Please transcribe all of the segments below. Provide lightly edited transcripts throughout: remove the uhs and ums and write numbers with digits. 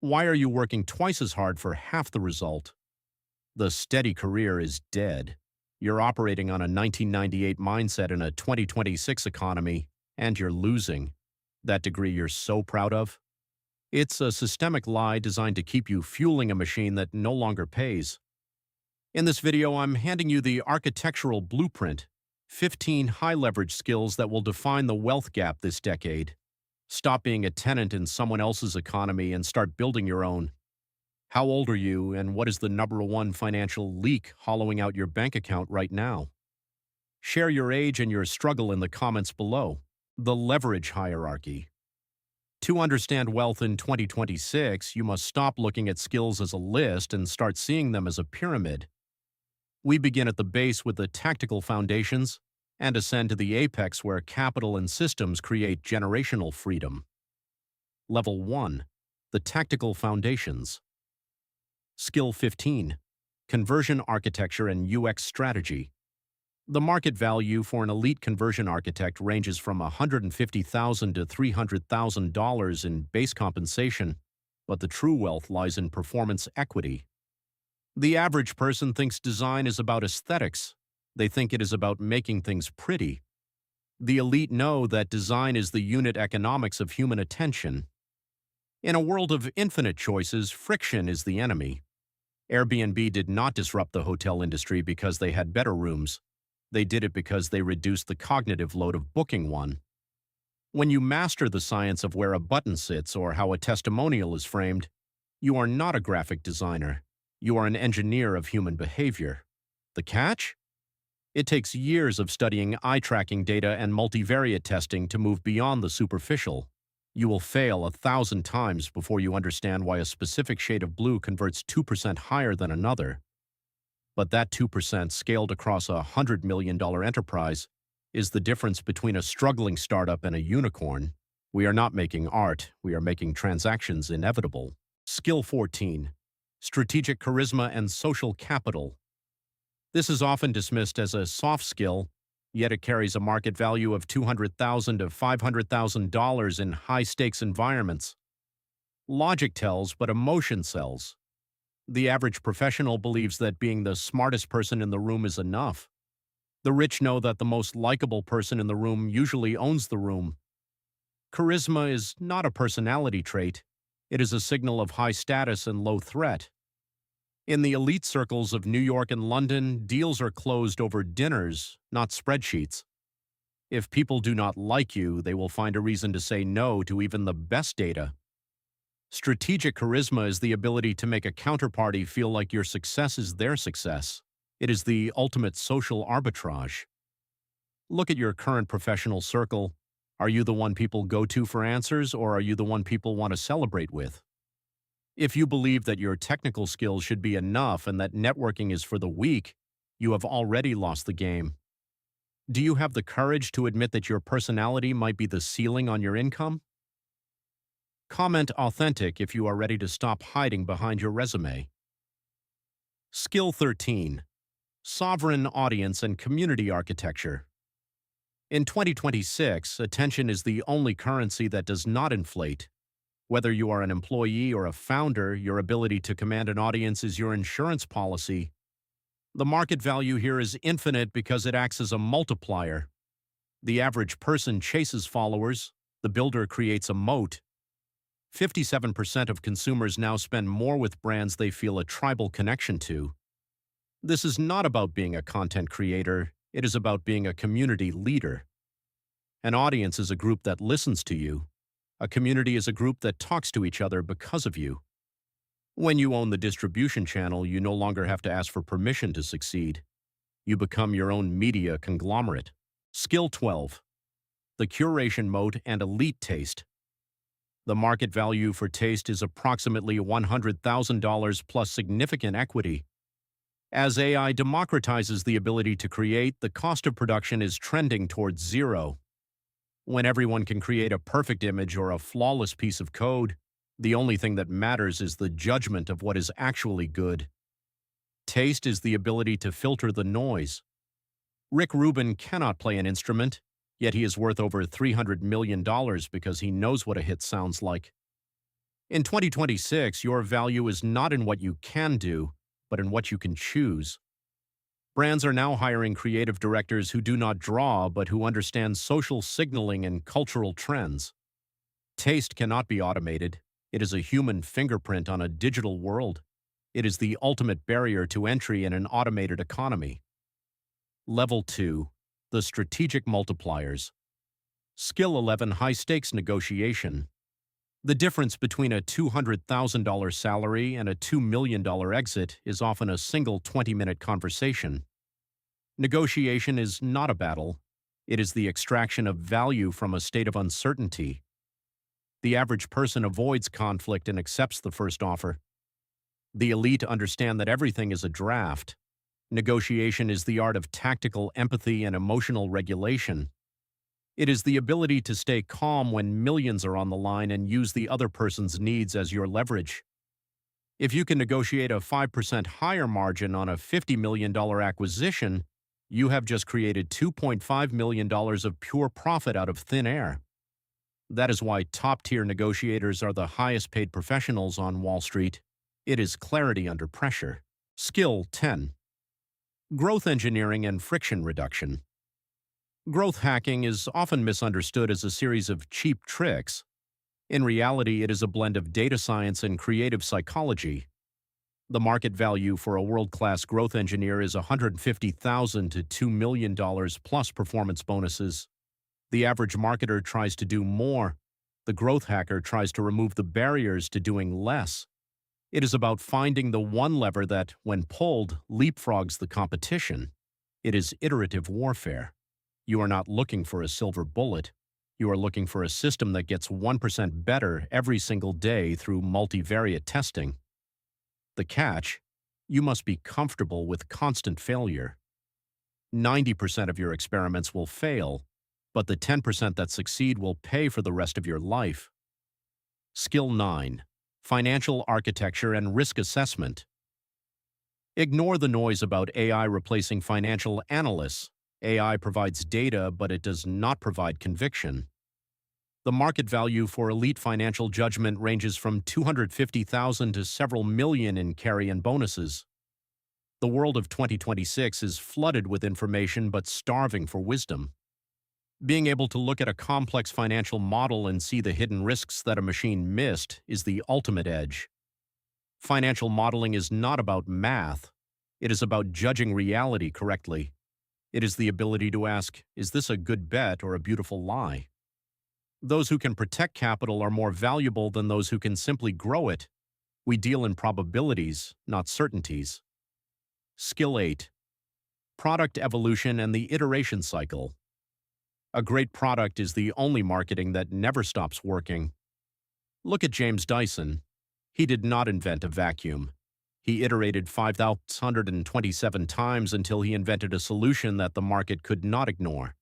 Why are you working twice as hard for half the result? The steady career is dead. You're operating on a 1998 mindset in a 2026 economy, and you're losing. That degree you're so proud of? It's a systemic lie designed to keep you fueling a machine that no longer pays. In this video, I'm handing you the architectural blueprint, 15 high-leverage skills that will define the wealth gap this decade. Stop being a tenant in someone else's economy and start building your own. How old are you, and what is the number one financial leak hollowing out your bank account right now? Share your age and your struggle in the comments below. The leverage hierarchy. To understand wealth in 2026, you must stop looking at skills as a list and start seeing them as a pyramid. We begin at the base with the tactical foundations and ascend to the apex where capital and systems create generational freedom. Level 1. The tactical foundations. Skill 15. Conversion architecture and UX strategy. The market value for an elite conversion architect ranges from $150,000 to $300,000 in base compensation, but the true wealth lies in performance equity. The average person thinks design is about aesthetics. They think it is about making things pretty. The elite know that design is the unit economics of human attention. In a world of infinite choices, friction is the enemy. Airbnb did not disrupt the hotel industry because they had better rooms. They did it because they reduced the cognitive load of booking one. When you master the science of where a button sits or how a testimonial is framed, you are not a graphic designer. You are an engineer of human behavior. The catch? It takes years of studying eye-tracking data and multivariate testing to move beyond the superficial. You will fail 1,000 times before you understand why a specific shade of blue converts 2% higher than another. But that 2% scaled across a $100 million enterprise is the difference between a struggling startup and a unicorn. We are not making art, we are making transactions inevitable. Skill 14. Strategic charisma and social capital. This is often dismissed as a soft skill, yet it carries a market value of $200,000 to $500,000 in high-stakes environments. Logic tells, but emotion sells. The average professional believes that being the smartest person in the room is enough. The rich know that the most likable person in the room usually owns the room. Charisma is not a personality trait. It is a signal of high status and low threat. In the elite circles of New York and London, deals are closed over dinners, not spreadsheets. If people do not like you, they will find a reason to say no to even the best data. Strategic charisma is the ability to make a counterparty feel like your success is their success. It is the ultimate social arbitrage. Look at your current professional circle. Are you the one people go to for answers, or are you the one people want to celebrate with? If you believe that your technical skills should be enough and that networking is for the weak, you have already lost the game. Do you have the courage to admit that your personality might be the ceiling on your income? Comment authentic if you are ready to stop hiding behind your resume. Skill 13. Sovereign audience and community architecture. In 2026, attention is the only currency that does not inflate. Whether you are an employee or a founder, your ability to command an audience is your insurance policy. The market value here is infinite because it acts as a multiplier. The average person chases followers. The builder creates a moat. 57% of consumers now spend more with brands they feel a tribal connection to. This is not about being a content creator. It is about being a community leader. An audience is a group that listens to you. A community is a group that talks to each other because of you. When you own the distribution channel, you no longer have to ask for permission to succeed. You become your own media conglomerate. Skill 12. The curation mode and elite taste. The market value for taste is approximately $100,000 plus significant equity. As AI democratizes the ability to create, the cost of production is trending towards zero. When everyone can create a perfect image or a flawless piece of code, the only thing that matters is the judgment of what is actually good. Taste is the ability to filter the noise. Rick Rubin cannot play an instrument, yet he is worth over $300 million because he knows what a hit sounds like. In 2026, your value is not in what you can do, but in what you can choose. Brands are now hiring creative directors who do not draw, but who understand social signaling and cultural trends. Taste cannot be automated. It is a human fingerprint on a digital world. It is the ultimate barrier to entry in an automated economy. Level 2. The strategic multipliers. Skill 11. High-stakes negotiation. The difference between a $200,000 salary and a $2 million exit is often a single 20-minute conversation. Negotiation is not a battle. It is the extraction of value from a state of uncertainty. The average person avoids conflict and accepts the first offer. The elite understand that everything is a draft. Negotiation is the art of tactical empathy and emotional regulation. It is the ability to stay calm when millions are on the line and use the other person's needs as your leverage. If you can negotiate a 5% higher margin on a $50 million acquisition, you have just created $2.5 million of pure profit out of thin air. That is why top-tier negotiators are the highest-paid professionals on Wall Street. It is clarity under pressure. Skill 10. Growth engineering and friction reduction. Growth hacking is often misunderstood as a series of cheap tricks. In reality, it is a blend of data science and creative psychology. The market value for a world-class growth engineer is $150,000 to $2 million plus performance bonuses. The average marketer tries to do more. The growth hacker tries to remove the barriers to doing less. It is about finding the one lever that, when pulled, leapfrogs the competition. It is iterative warfare. You are not looking for a silver bullet. You are looking for a system that gets 1% better every single day through multivariate testing. The catch: you must be comfortable with constant failure. 90% of your experiments will fail, but the 10% that succeed will pay for the rest of your life. Skill 9. Financial architecture and risk assessment. Ignore the noise about AI replacing financial analysts. AI provides data, but it does not provide conviction. The market value for elite financial judgment ranges from $250,000 to several million in carry and bonuses. The world of 2026 is flooded with information but starving for wisdom. Being able to look at a complex financial model and see the hidden risks that a machine missed is the ultimate edge. Financial modeling is not about math. It is about judging reality correctly. It is the ability to ask, is this a good bet or a beautiful lie? Those who can protect capital are more valuable than those who can simply grow it. We deal in probabilities, not certainties. Skill 8. Product evolution and the iteration cycle. A great product is the only marketing that never stops working. Look at James Dyson. He did not invent a vacuum. He iterated 5,027 times until he invented a solution that the market could not ignore.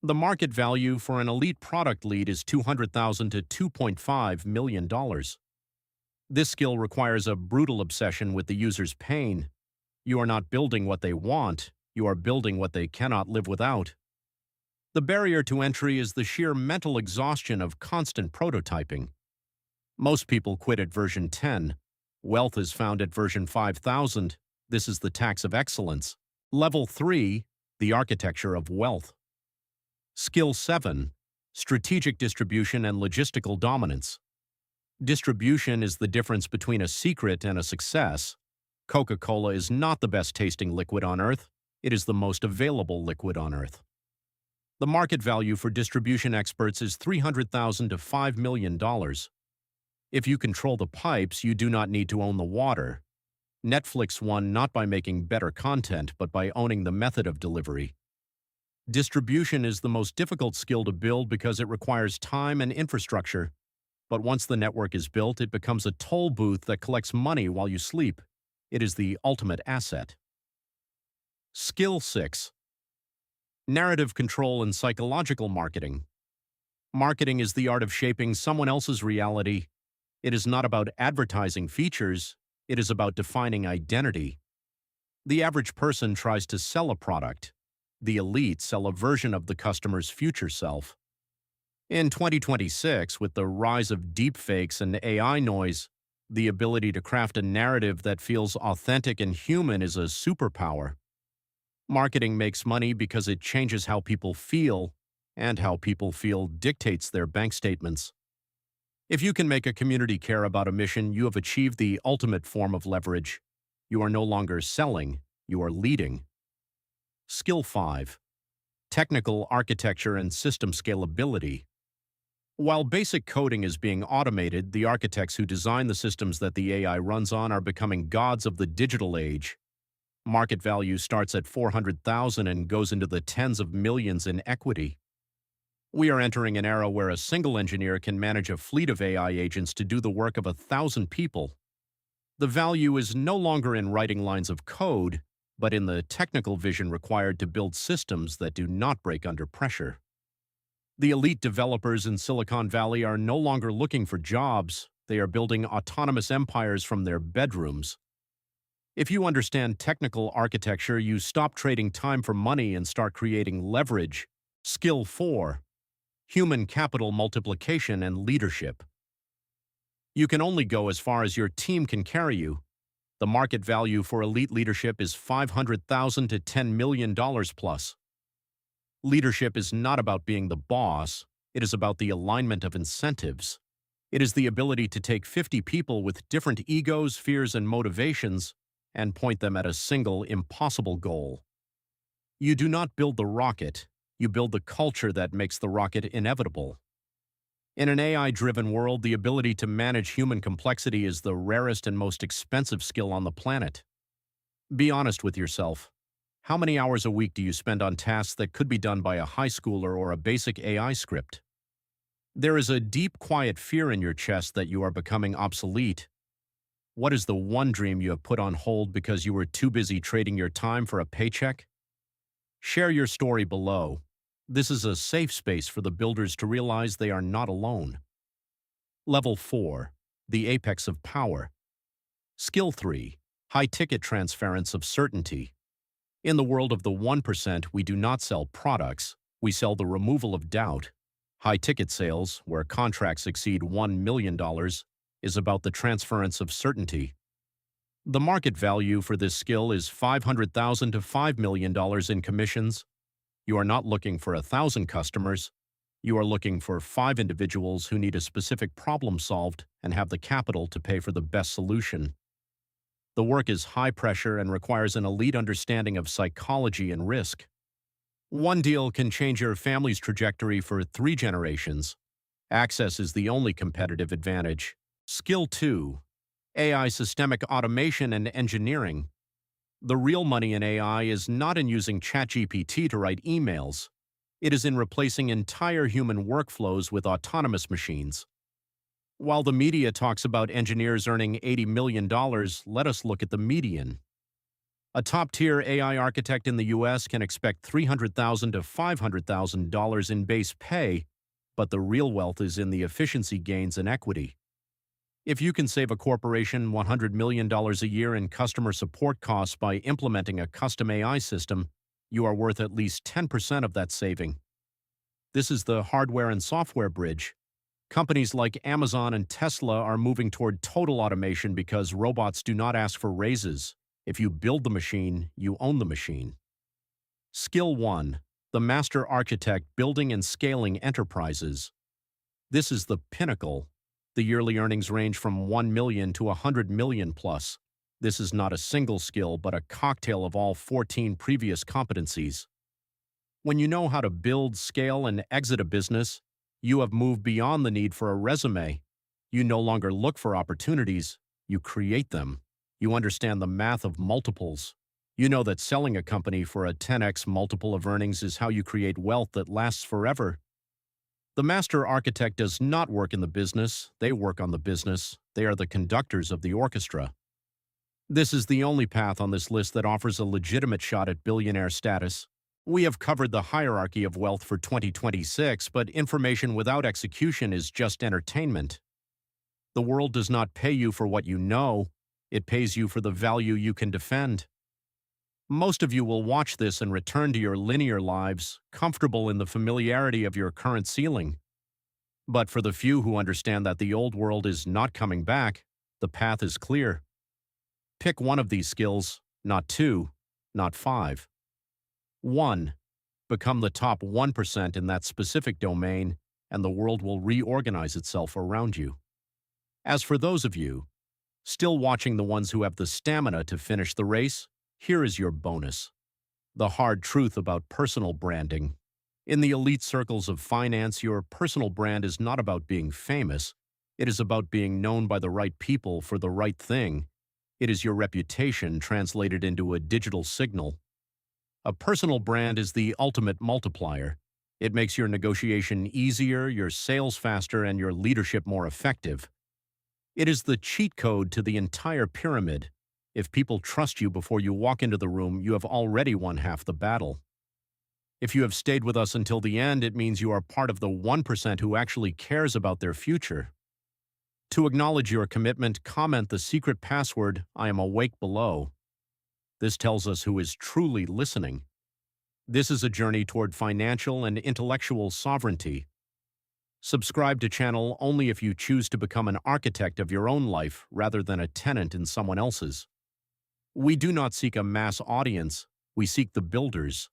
The market value for an elite product lead is $200,000 to $2.5 million. This skill requires a brutal obsession with the user's pain. You are not building what they want, you are building what they cannot live without. The barrier to entry is the sheer mental exhaustion of constant prototyping. Most people quit at version 10. Wealth is found at version 5000. This is the tax of excellence. Level 3, the architecture of wealth. Skill 7, strategic distribution and logistical dominance. Distribution is the difference between a secret and a success. Coca-Cola is not the best tasting liquid on earth. It is the most available liquid on earth. The market value for distribution experts is $300,000 to $5 million. If you control the pipes, you do not need to own the water. Netflix won not by making better content, but by owning the method of delivery. Distribution is the most difficult skill to build because it requires time and infrastructure. But once the network is built, it becomes a toll booth that collects money while you sleep. It is the ultimate asset. Skill 6. Narrative control and psychological marketing. Marketing is the art of shaping someone else's reality. It is not about advertising features. It is about defining identity. The average person tries to sell a product. The elite sell a version of the customer's future self. In 2026, with the rise of deepfakes and AI noise, the ability to craft a narrative that feels authentic and human is a superpower. Marketing makes money because it changes how people feel, and how people feel dictates their bank statements. If you can make a community care about a mission, you have achieved the ultimate form of leverage. You are no longer selling, you are leading. Skill 5. Technical architecture and system scalability. While basic coding is being automated, the architects who design the systems that the AI runs on are becoming gods of the digital age. Market value starts at 400,000 and goes into the tens of millions in equity. We are entering an era where a single engineer can manage a fleet of AI agents to do the work of 1,000 people. The value is no longer in writing lines of code, but in the technical vision required to build systems that do not break under pressure. The elite developers in Silicon Valley are no longer looking for jobs, they are building autonomous empires from their bedrooms. If you understand technical architecture, you stop trading time for money and start creating leverage. Skill 4. Human capital multiplication and leadership. You can only go as far as your team can carry you. The market value for elite leadership is $500,000 to $10 million plus. Leadership is not about being the boss, it is about the alignment of incentives. It is the ability to take 50 people with different egos, fears, and motivations and point them at a single, impossible goal. You do not build the rocket, you build the culture that makes the rocket inevitable. In an AI-driven world, the ability to manage human complexity is the rarest and most expensive skill on the planet. Be honest with yourself. How many hours a week do you spend on tasks that could be done by a high schooler or a basic AI script? There is a deep, quiet fear in your chest that you are becoming obsolete. What is the one dream you have put on hold because you were too busy trading your time for a paycheck? Share your story below. This is a safe space for the builders to realize they are not alone. Level 4. The apex of power. Skill 3. High-ticket transference of certainty. In the world of the 1%, we do not sell products, we sell the removal of doubt. High-ticket sales, where contracts exceed $1 million, is about the transference of certainty. The market value for this skill is $500,000 to $5 million in commissions. You are not looking for 1,000 customers. You are looking for 5 individuals who need a specific problem solved and have the capital to pay for the best solution. The work is high pressure and requires an elite understanding of psychology and risk. One deal can change your family's trajectory for 3 generations. Access is the only competitive advantage. Skill 2. AI systemic automation and engineering. The real money in AI is not in using ChatGPT to write emails. It is in replacing entire human workflows with autonomous machines. While the media talks about engineers earning $80 million, let us look at the median. A top-tier AI architect in the US can expect $300,000 to $500,000 in base pay, but the real wealth is in the efficiency gains and equity. If you can save a corporation $100 million a year in customer support costs by implementing a custom AI system, you are worth at least 10% of that saving. This is the hardware and software bridge. Companies like Amazon and Tesla are moving toward total automation because robots do not ask for raises. If you build the machine, you own the machine. Skill 1. The Master Architect Building and Scaling Enterprises. This is the pinnacle. The yearly earnings range from 1 million to 100 million plus. This is not a single skill, but a cocktail of all 14 previous competencies. When you know how to build, scale, and exit a business, you have moved beyond the need for a resume. You no longer look for opportunities, you create them. You understand the math of multiples. You know that selling a company for a 10x multiple of earnings is how you create wealth that lasts forever. The master architect does not work in the business, they work on the business. They are the conductors of the orchestra. This is the only path on this list that offers a legitimate shot at billionaire status. We have covered the hierarchy of wealth for 2026, but information without execution is just entertainment. The world does not pay you for what you know, it pays you for the value you can defend. Most of you will watch this and return to your linear lives, comfortable in the familiarity of your current ceiling. But for the few who understand that the old world is not coming back, the path is clear. Pick one of these skills, not two, not five. 1. Become the top 1% in that specific domain, and the world will reorganize itself around you. As for those of you still watching the ones who have the stamina to finish the race, here is your bonus. The hard truth about personal branding. In the elite circles of finance, your personal brand is not about being famous. It is about being known by the right people for the right thing. It is your reputation translated into a digital signal. A personal brand is the ultimate multiplier. It makes your negotiation easier, your sales faster, and your leadership more effective. It is the cheat code to the entire pyramid. If people trust you before you walk into the room, you have already won half the battle. If you have stayed with us until the end, it means you are part of the 1% who actually cares about their future. To acknowledge your commitment, comment the secret password, "I am awake," below. This tells us who is truly listening. This is a journey toward financial and intellectual sovereignty. Subscribe to channel only if you choose to become an architect of your own life rather than a tenant in someone else's. We do not seek a mass audience, we seek the builders.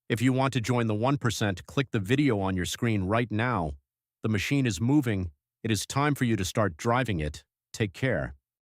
If you want to join the 1%, click the video on your screen right now. The machine is moving. It is time for you to start driving it. Take care.